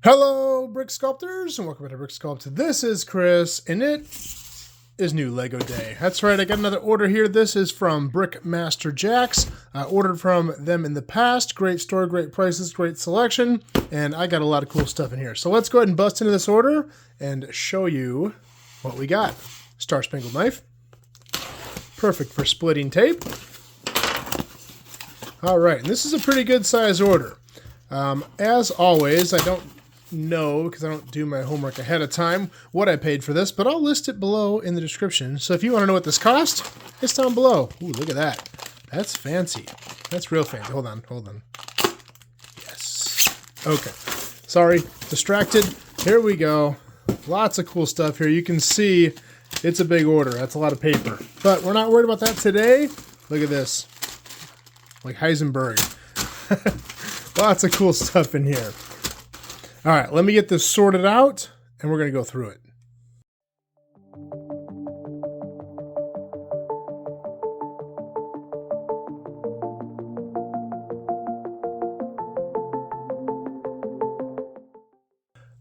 Hello, Brick Sculptors, and welcome back to Brick Sculpt. This is Chris, and it is new Lego Day. That's right, I got another order here. This is from Brickmaster Jacks. I ordered from them in the past. Great store, great prices, great selection, and I got a lot of cool stuff in here. So let's go ahead and bust into this order and show you what we got. Star Spangled Knife. Perfect for splitting tape. All right, and this is a pretty good size order. As always, I don't know, because I don't do my homework ahead of time, what I paid for this, but I'll list it below in the description. So if you want to know what this cost, it's down below. Ooh, look at that. That's fancy. That's real fancy. Hold on. Yes. Okay. Sorry, distracted. Here we go. Lots of cool stuff here. You can see it's a big order. That's a lot of paper. But we're not worried about that today. Look at this. Like Heisenberg. Lots of cool stuff in here. All right, let me get this sorted out, and we're going to go through it.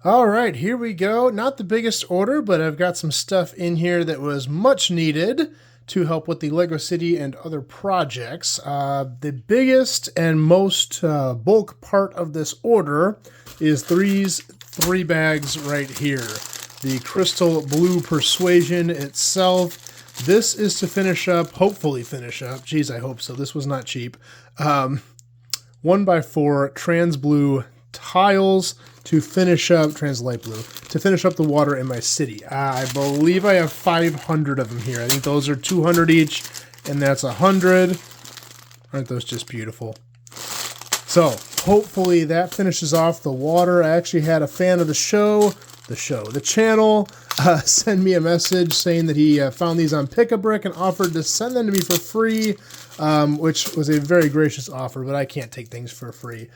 All right, here we go. Not the biggest order, but I've got some stuff in here that was much needed to help with the Lego City and other projects. The biggest and most bulk part of this order is these three bags right here. The crystal blue Persuasion itself. This is to finish up, hopefully finish up. Geez, I hope so. This was not cheap. 1x4 trans blue tiles to finish up, trans light blue, to finish up the water in my city. I believe I have 500 of them here. I think those are 200 each, and that's 100. Aren't those just beautiful? So hopefully that finishes off the water. I actually had a fan of the channel, send me a message saying that he found these on Pick-a-Brick and offered to send them to me for free, which was a very gracious offer, but I can't take things for free.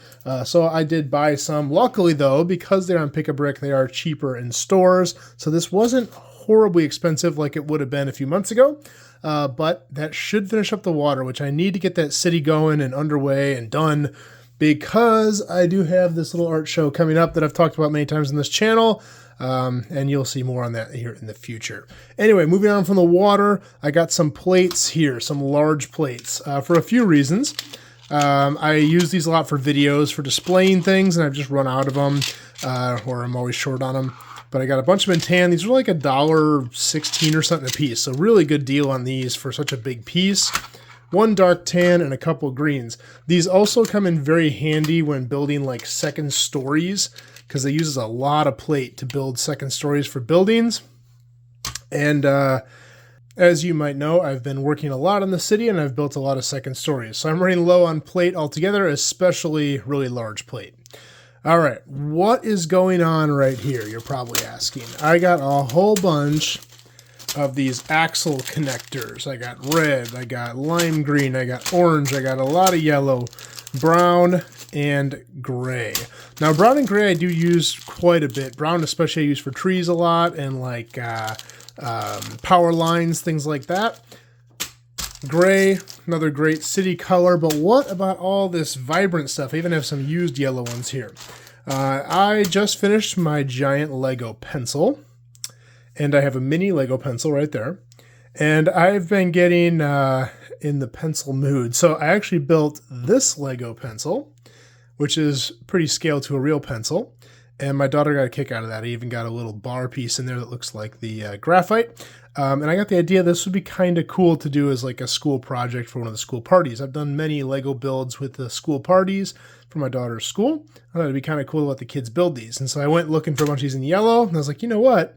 So I did buy some. Luckily, though, because they're on Pick-a-Brick, they are cheaper in stores. So this wasn't horribly expensive like it would have been a few months ago. But that should finish up the water, which I need to get that city going and underway and done, because I do have this little art show coming up that I've talked about many times on this channel, and you'll see more on that here in the future. Anyway, moving on from the water, I got some plates here, some large plates, for a few reasons. I use these a lot for videos, for displaying things, and I've just run out of them, or I'm always short on them. But I got a bunch of them in tan. These are like $1.16 or something a piece, so really good deal on these for such a big piece. One dark tan and a couple greens. These also come in very handy when building like second stories, because they use a lot of plate to build second stories for buildings. And as you might know, I've been working a lot in the city, and I've built a lot of second stories. So I'm running low on plate altogether, especially really large plate. All right, what is going on right here, you're probably asking. I got a whole bunch of these axle connectors. I got red, I got lime green, I got orange, I got a lot of yellow, brown, and gray. Now, brown and gray I do use quite a bit. Brown especially I use for trees a lot, and like power lines, things like that. Gray, another great city color, but what about all this vibrant stuff? I even have some used yellow ones here. I just finished my giant Lego pencil, and I have a mini Lego pencil right there. And I've been getting in the pencil mood. So I actually built this Lego pencil, which is pretty scaled to a real pencil. And my daughter got a kick out of that. I even got a little bar piece in there that looks like the graphite. And I got the idea this would be kind of cool to do as like a school project for one of the school parties. I've done many Lego builds with the school parties for my daughter's school. I thought it'd be kind of cool to let the kids build these. And so I went looking for a bunch of these in yellow, and I was like, you know what?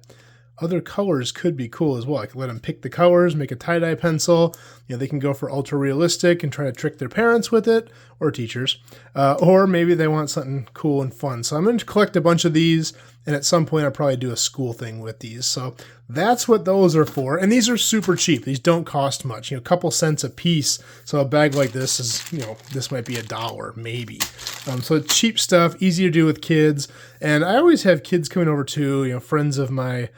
Other colors could be cool as well. I could let them pick the colors, make a tie-dye pencil. You know, they can go for ultra-realistic and try to trick their parents with it, or teachers. Or maybe they want something cool and fun. So I'm going to collect a bunch of these, and at some point I'll probably do a school thing with these. So that's what those are for. And these are super cheap. These don't cost much. You know, a couple cents a piece. So a bag like this is, you know, this might be $1, maybe. So it's cheap stuff, easy to do with kids. And I always have kids coming over too, you know, friends of my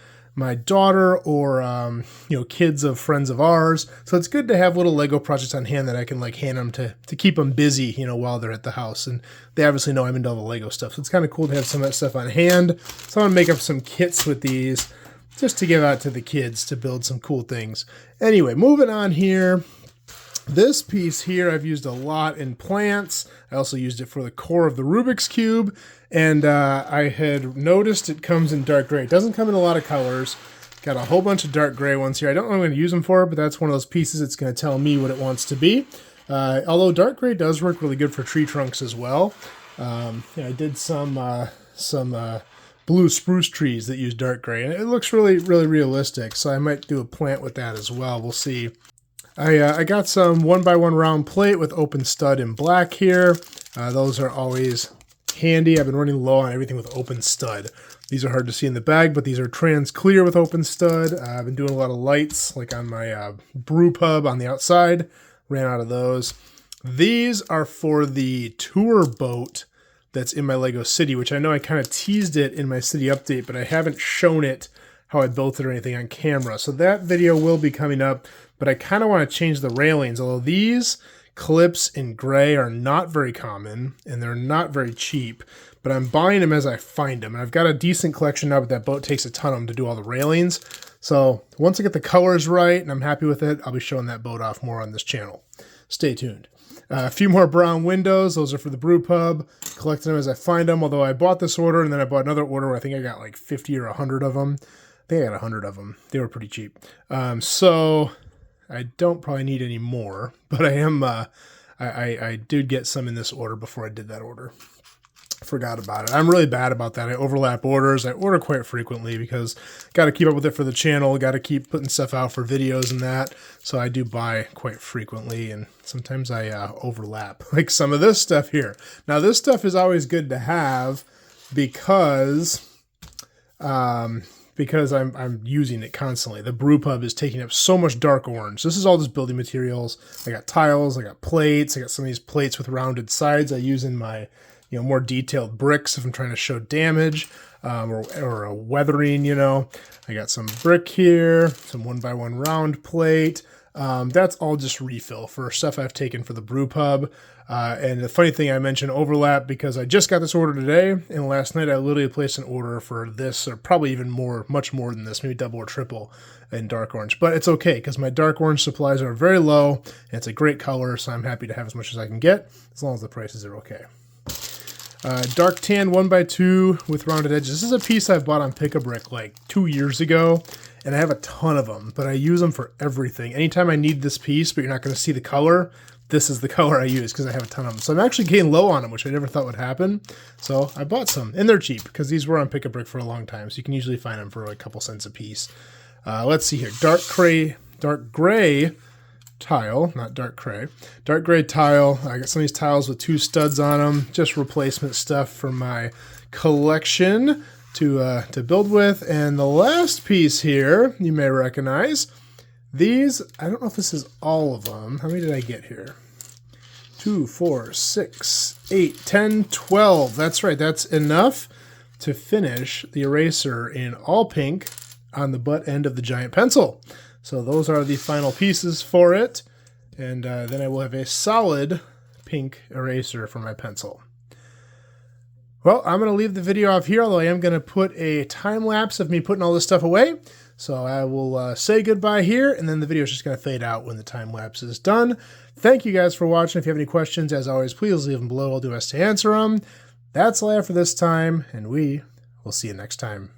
daughter, or kids of friends of ours. So it's good to have little Lego projects on hand that I can like hand them to keep them busy study, you know, while they're at the house. And they obviously know I'm into all the Lego stuff, so it's kind of cool to have some of that stuff on hand. So I'm gonna make up some kits with these just to give out to the kids to build some cool things. Anyway, moving on here. This piece here I've used a lot in plants. I also used it for the core of the Rubik's Cube, and I had noticed it comes in dark gray. It doesn't come in a lot of colors. Got a whole bunch of dark gray ones here. I don't know what I'm going to use them for, but that's one of those pieces that's going to tell me what it wants to be. Although dark gray does work really good for tree trunks as well. Yeah, I did some blue spruce trees that use dark gray, and it looks really, really realistic. So I might do a plant with that as well. We'll see. I got some 1x1 round plate with open stud in black here. Those are always handy. I've been running low on everything with open stud. These are hard to see in the bag, but these are trans clear with open stud. I've been doing a lot of lights, like on my brew pub on the outside. Ran out of those. These are for the tour boat that's in my Lego City, which I know I kind of teased it in my city update, but I haven't shown it how I built it or anything on camera. So that video will be coming up, but I kind of want to change the railings, although these clips in gray are not very common and they're not very cheap, but I'm buying them as I find them. And I've got a decent collection now, but that boat takes a ton of them to do all the railings. So once I get the colors right and I'm happy with it, I'll be showing that boat off more on this channel. Stay tuned. A few more brown windows. Those are for the brew pub. Collecting them as I find them, although I bought this order and then I bought another order where I think I got like 50 or 100 of them. I think I got 100 of them. They were pretty cheap. So I don't probably need any more, but I am, I did get some in this order before I did that order. Forgot about it. I'm really bad about that. I overlap orders. I order quite frequently because got to keep up with it for the channel. Got to keep putting stuff out for videos and that. So I do buy quite frequently, and sometimes I overlap, like some of this stuff here. Now this stuff is always good to have because I'm using it constantly. The brew pub is taking up so much dark orange. This is all just building materials. I got tiles, I got plates, I got some of these plates with rounded sides I use in my, you know, more detailed bricks if I'm trying to show damage or a weathering, you know. I got some brick here, some 1x1 round plate. That's all just refill for stuff I've taken for the brew pub. And the funny thing, I mentioned overlap because I just got this order today, and last night I literally placed an order for this, or probably even more, much more than this, maybe double or triple in dark orange. But it's okay because my dark orange supplies are very low, and it's a great color, so I'm happy to have as much as I can get, as long as the prices are okay. Dark tan 1x2 with rounded edges. This is a piece I bought on Pick-a-Brick like 2 years ago, and I have a ton of them, but I use them for everything. Anytime I need this piece, but you're not going to see the color, this is the color I use because I have a ton of them. So I'm actually getting low on them, which I never thought would happen. So I bought some, and they're cheap because these were on Pick-a-Brick for a long time, so you can usually find them for like a couple cents a piece. Let's see here. Dark gray tile, not dark gray. Dark gray tile. I got some of these tiles with 2 studs on them, just replacement stuff for my collection to build with. And the last piece here, you may recognize. These, I don't know if this is all of them. How many did I get here? 2, 4, 6, 8, 10, 12. That's right, that's enough to finish the eraser in all pink on the butt end of the giant pencil. So those are the final pieces for it, and then I will have a solid pink eraser for my pencil. Well, I'm going to leave the video off here, although I am going to put a time lapse of me putting all this stuff away. So I will say goodbye here, and then the video is just going to fade out when the time lapse is done. Thank you guys for watching. If you have any questions, as always, please leave them below. I'll do my best to answer them. That's all I have for this time, and we will see you next time.